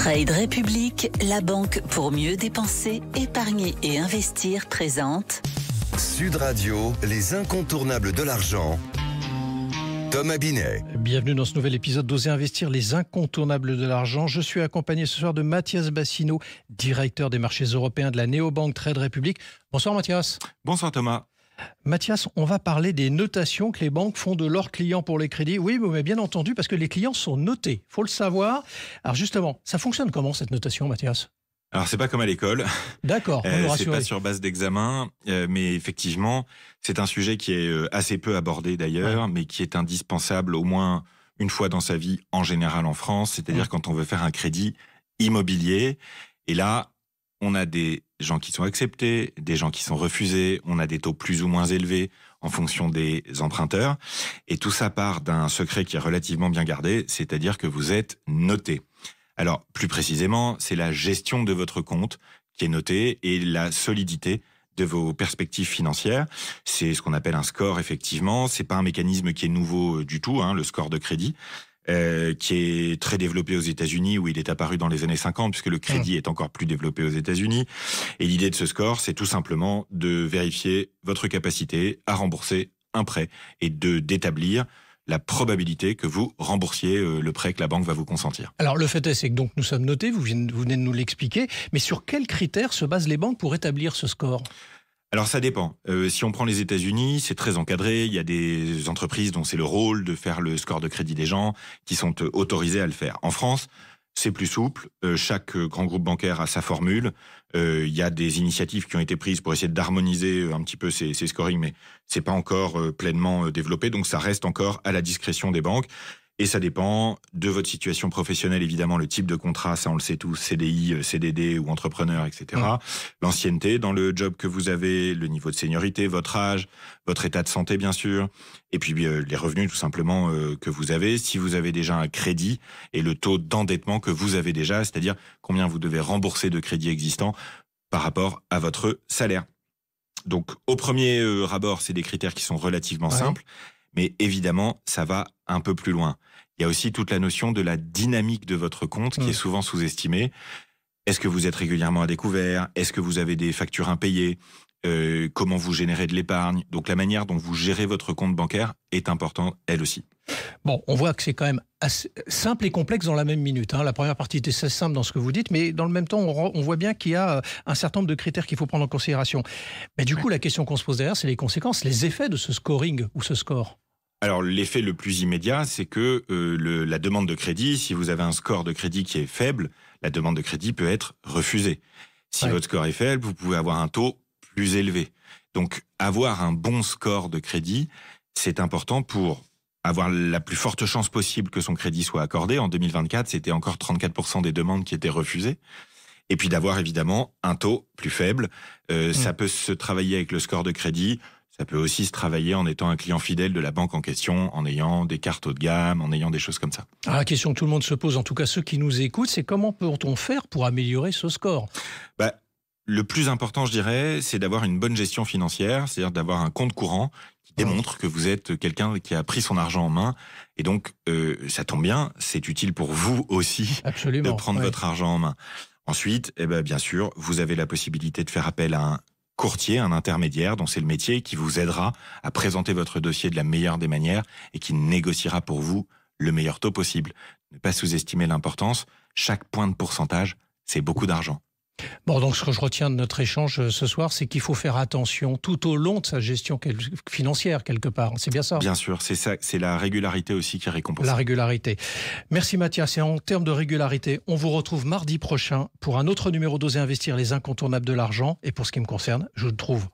Trade République, la banque pour mieux dépenser, épargner et investir présente Sud Radio, les incontournables de l'argent. Thomas Binet. Bienvenue dans ce nouvel épisode d'Oser investir, les incontournables de l'argent. Je suis accompagné ce soir de Mathias Bassino, directeur des marchés européens de la néobanque Trade République. Bonsoir Mathias. Bonsoir Thomas. Mathias, on va parler des notations que les banques font de leurs clients pour les crédits. Oui, mais bien entendu, parce que les clients sont notés, il faut le savoir. Alors justement, ça fonctionne comment cette notation, Mathias ? Alors c'est pas comme à l'école. D'accord, on nous c'est rassure. pas sur base d'examen, mais effectivement, c'est un sujet qui est assez peu abordé d'ailleurs, mais qui est indispensable au moins une fois dans sa vie en général en France, c'est-à-dire quand on veut faire un crédit immobilier. Et là, on a des gens qui sont acceptés, des gens qui sont refusés, on a des taux plus ou moins élevés en fonction des emprunteurs. Et tout ça part d'un secret qui est relativement bien gardé, c'est-à-dire que vous êtes noté. Alors, plus précisément, c'est la gestion de votre compte qui est notée et la solidité de vos perspectives financières. C'est ce qu'on appelle un score, effectivement. C'est pas un mécanisme qui est nouveau du tout, le score de crédit, qui est très développé aux États-Unis, où il est apparu dans les années 50, puisque le crédit est encore plus développé aux États-Unis. Et l'idée de ce score, c'est tout simplement de vérifier votre capacité à rembourser un prêt et d'établir la probabilité que vous remboursiez le prêt que la banque va vous consentir. Alors le fait est, c'est que donc nous sommes notés, vous venez de nous l'expliquer, mais sur quels critères se basent les banques pour établir ce score ? Alors ça dépend. Si on prend les États-Unis, c'est très encadré. Il y a des entreprises dont c'est le rôle de faire le score de crédit des gens, qui sont autorisées à le faire. En France, c'est plus souple. Chaque grand groupe bancaire a sa formule. Il y a des initiatives qui ont été prises pour essayer d'harmoniser un petit peu ces scorings, mais c'est pas encore pleinement développé. Donc ça reste encore à la discrétion des banques. Et ça dépend de votre situation professionnelle, évidemment, le type de contrat, ça on le sait tous, CDI, CDD ou entrepreneur, etc. L'ancienneté dans le job que vous avez, le niveau de seniorité, votre âge, votre état de santé, bien sûr. Et puis les revenus, tout simplement, que vous avez. Si vous avez déjà un crédit et le taux d'endettement que vous avez déjà, c'est-à-dire combien vous devez rembourser de crédits existants par rapport à votre salaire. Donc, au premier abord, c'est des critères qui sont relativement simples. Mais évidemment, ça va un peu plus loin. Il y a aussi toute la notion de la dynamique de votre compte qui est souvent sous-estimée. Est-ce que vous êtes régulièrement à découvert ? Est-ce que vous avez des factures impayées ? Comment vous générez de l'épargne ? Donc la manière dont vous gérez votre compte bancaire est importante, elle aussi. Bon, on voit que c'est quand même assez simple et complexe dans la même minute. La première partie était assez simple dans ce que vous dites, mais dans le même temps, on voit bien qu'il y a un certain nombre de critères qu'il faut prendre en considération. Mais du coup, la question qu'on se pose derrière, c'est les conséquences, les effets de ce scoring ou ce score. Alors, l'effet le plus immédiat, c'est que la demande de crédit, si vous avez un score de crédit qui est faible, la demande de crédit peut être refusée. Si votre score est faible, vous pouvez avoir un taux plus élevé. Donc, avoir un bon score de crédit, c'est important pour avoir la plus forte chance possible que son crédit soit accordé. En 2024, c'était encore 34% des demandes qui étaient refusées. Et puis d'avoir évidemment un taux plus faible. Ça peut se travailler avec le score de crédit. Ça peut aussi se travailler en étant un client fidèle de la banque en question, en ayant des cartes haut de gamme, en ayant des choses comme ça. Alors la question que tout le monde se pose, en tout cas ceux qui nous écoutent, c'est comment peut-on faire pour améliorer ce score ? Le plus important, je dirais, c'est d'avoir une bonne gestion financière, c'est-à-dire d'avoir un compte courant qui démontre que vous êtes quelqu'un qui a pris son argent en main. Et donc, ça tombe bien, c'est utile pour vous aussi de prendre votre argent en main. Ensuite, bien sûr, vous avez la possibilité de faire appel à un courtier, un intermédiaire dont c'est le métier qui vous aidera à présenter votre dossier de la meilleure des manières et qui négociera pour vous le meilleur taux possible. Ne pas sous-estimer l'importance. Chaque point de pourcentage, c'est beaucoup d'argent. Bon, donc ce que je retiens de notre échange ce soir, c'est qu'il faut faire attention tout au long de sa gestion financière quelque part. C'est bien ça ? Bien sûr, c'est ça. C'est la régularité aussi qui est récompensée. La régularité. Merci Mathias. Et en termes de régularité, on vous retrouve mardi prochain pour un autre numéro d'Oser investir, les incontournables de l'argent. Et pour ce qui me concerne, je retrouve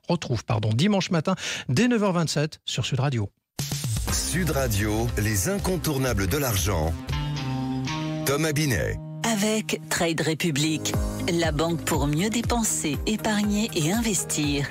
dimanche matin dès 9h27 sur Sud Radio. Sud Radio, les incontournables de l'argent. Thomas Binet. avec Trade République, la banque pour mieux dépenser, épargner et investir.